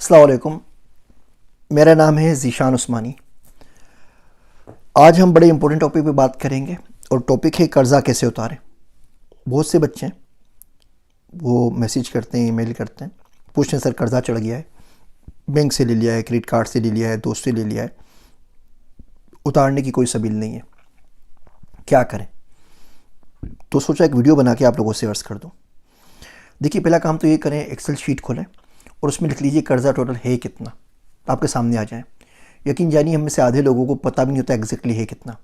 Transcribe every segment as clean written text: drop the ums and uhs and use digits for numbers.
अस्सलाम वालेकुम। मेरा नाम है ज़ीशान उस्मानी। आज हम बड़े इंपॉर्टेंट टॉपिक पे बात करेंगे और टॉपिक है कर्ज़ा कैसे उतारें। बहुत से बच्चे हैं वो मैसेज करते हैं, ईमेल करते हैं, पूछते हैं सर कर्ज़ा चढ़ गया है, बैंक से ले लिया है, क्रेडिट कार्ड से ले लिया है, दोस्त से ले लिया है, उतारने की कोई सबील नहीं है, क्या करें। तो सोचा एक वीडियो बना के आप लोगों से अर्ज़ कर दूँ। देखिए, पहला काम तो ये करें, एक्सेल शीट खोलें और उसमें लिख लीजिए कर्ज़ा टोटल है कितना, आपके सामने आ जाए। यकीन जानिए हम में से आधे लोगों को पता भी नहीं होता एग्जैक्टली है कितना।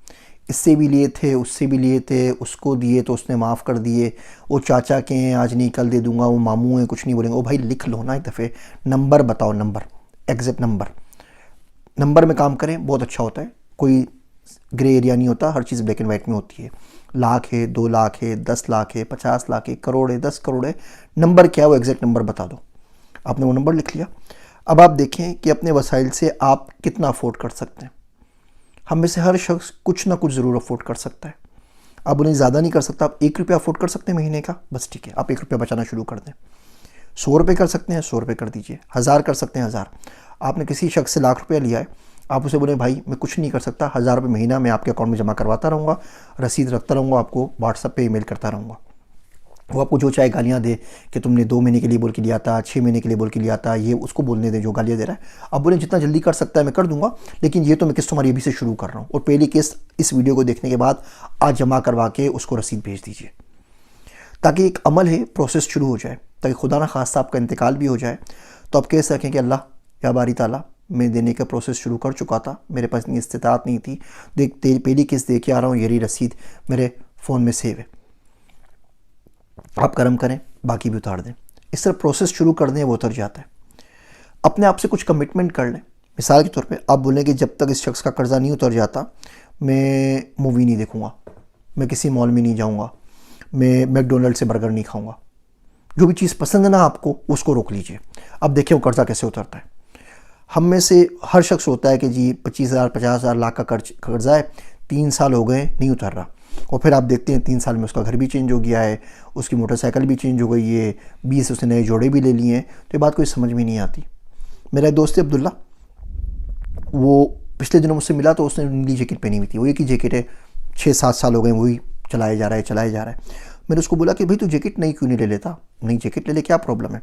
इससे भी लिए थे, उससे भी लिए थे, उसको दिए तो उसने माफ़ कर दिए, वो चाचा के हैं आज नहीं कल दे दूंगा, वो मामू हैं कुछ नहीं बोलेंगे। ओ भाई लिख लो ना एक दफ़े, नंबर बताओ, नंबर, एग्जैक्ट नंबर में काम करें, बहुत अच्छा होता है। कोई ग्रे एरिया नहीं होता, हर चीज़ ब्लैक एंड वाइट में होती है। लाख है, 2 लाख है, 10 लाख है, 50 लाख है, करोड़ है, 10 करोड़ है, नंबर क्या है वो एग्जैक्ट नंबर बता दो। आपने वो नंबर लिख लिया। अब आप देखें कि अपने वसाइल से आप कितना अफोर्ड कर सकते हैं। हम में से हर शख्स कुछ ना कुछ ज़रूर अफोर्ड कर सकता है। अब उन्हें ज़्यादा नहीं कर सकता, आप 1 रुपया अफोर्ड कर सकते हैं महीने का, बस ठीक है, आप 1 रुपया बचाना शुरू कर दें। 100 रुपये कर सकते हैं, 100 रुपये कर दीजिए। 1000 कर सकते हैं, 1000। आपने किसी शख्स से लाख रुपया लिया है, आप उसे बोले भाई मैं कुछ नहीं कर सकता, 1000 रुपये महीना मैं आपके अकाउंट में जमा करवाता रहूँगा, रसीद रखता रहूँगा, आपको व्हाट्सएप पे ईमेल करता रहूँगा। वो आपको जो चाहे गालियाँ दे कि तुमने 2 महीने के लिए बोल के लिया था, 6 महीने के लिए बोल के लिया था, ये उसको बोलने दें जो गालियाँ दे रहा है। अब बोले जितना जल्दी कर सकता है मैं कर दूंगा, लेकिन ये तो मैं किस्त तुम्हारी अभी से शुरू कर रहा हूँ, और पहली किस्त इस वीडियो को देखने के बाद आज जमा करवा के उसको रसीद भेज दीजिए, ताकि एक अमल है, प्रोसेस शुरू हो जाए, ताकि खुदा ना खास्ता आपका इंतकाल भी हो जाए तो आप कह सकें कि अल्लाह या बारी ताला, मैं देने का प्रोसेस शुरू कर चुका था, मेरे पास इतनी इस्तिताअत नहीं थी, देख तेरी पहली किस्त दे के आ रहा हूँ, यही रसीद मेरे फ़ोन में सेव है, आप कर्म करें, बाकी भी उतार दें। इस तरह प्रोसेस शुरू कर दें, वो उतर जाता है। अपने आप से कुछ कमिटमेंट कर लें। मिसाल के तौर पे आप बोलें कि जब तक इस शख्स का कर्ज़ा नहीं उतर जाता मैं मूवी नहीं देखूंगा, मैं किसी मॉल में नहीं जाऊंगा, मैं मैकडोनल्ड से बर्गर नहीं खाऊंगा। जो भी चीज़ पसंद है ना आपको, उसको रोक लीजिए। अब देखिए वो कर्ज़ा कैसे उतरता है। हम में से हर शख्स होता है कि जी 25,000 50,000 लाख का कर्ज़ा है, 3 साल हो गए नहीं उतर रहा, और फिर आप देखते हैं 3 साल में उसका घर भी चेंज हो गया है, उसकी मोटरसाइकिल भी चेंज हो गई है, 20 उसने नए जोड़े भी ले लिए हैं, तो ये बात कोई समझ में नहीं आती। मेरा एक दोस्त है अब्दुल्ला, वो पिछले दिनों मुझसे मिला तो उसने नीली जैकेट पहनी हुई थी, वो एक ही जैकेट है, 6-7 साल हो गए वही चलाया जा रहा है। मैंने उसको बोला कि भाई तू जैकेट नई क्यों नहीं ले लेता, नई जैकेट ले ले, क्या प्रॉब्लम है।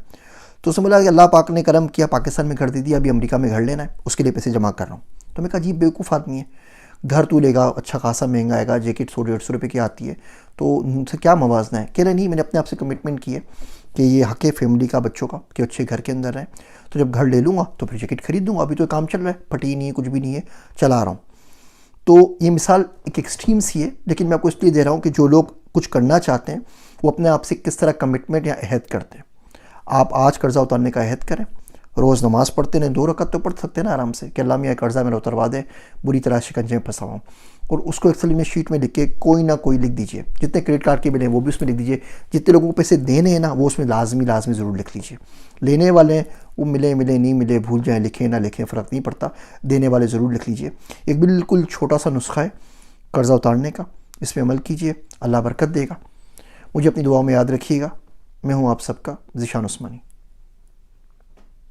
तो उसने बोला कि अल्लाह पाक ने करम किया, पाकिस्तान में घर दे दिया, अभी अमेरिका में घर लेना है, उसके लिए पैसे जमा कर रहा हूँ। तो मैं कहा जी बेवकूफ़ आदमी है, घर तू लेगा अच्छा खासा महंगा आएगा, जैकेट 100-150 रुपये की आती है, तो उनसे क्या मवाजना है। कह रहे नहीं, मैंने अपने आप से कमिटमेंट की है कि ये हक़ है फैमिली का, बच्चों का, कि अच्छे घर के अंदर रहें, तो जब घर ले लूँगा तो फिर जैकेट खरीद दूँगा, अभी तो काम चल रहा है, फटी नहीं है, कुछ भी नहीं है, चला रहा हूँ। तो ये मिसाल एक एक्सट्रीम सी है, लेकिन मैं आपको इसलिए दे रहा हूँ कि जो लोग कुछ करना चाहते हैं वो अपने आप से किस तरह कमिटमेंट या अहद करते हैं। आप आज कर्ज़ा उतारने का अहद करें, रोज़ नमाज पढ़ते रहें, 2 रकात तो पढ़ सकते हैं ना आराम से, कि अल्लाह मियाँ कर्ज़ा मेरा उतरवा दे, बुरी तरह शिकंजे में फंसा हूँ। और उसको एक्सेल में शीट में लिख के कोई ना कोई लिख दीजिए, जितने क्रेडिट कार्ड के बिल हैं वो भी उसमें लिख दीजिए, जितने लोगों को पैसे देने हैं ना वो उसमें लाजमी ज़रूर लिख लीजिए। लेने वाले वो मिले नहीं मिले, भूल जाएँ, लिखें ना लिखें फ़र्क नहीं पड़ता, देने वाले ज़रूर लिख लीजिए। एक बिल्कुल छोटा सा नुस्खा है कर्ज़ा उतारने का, इस पर अमल कीजिए, अल्लाह बरकत देगा। मुझे अपनी दुआओं में याद रखिएगा। मैं हूँ आप सबका ज़ीशान उस्मानी।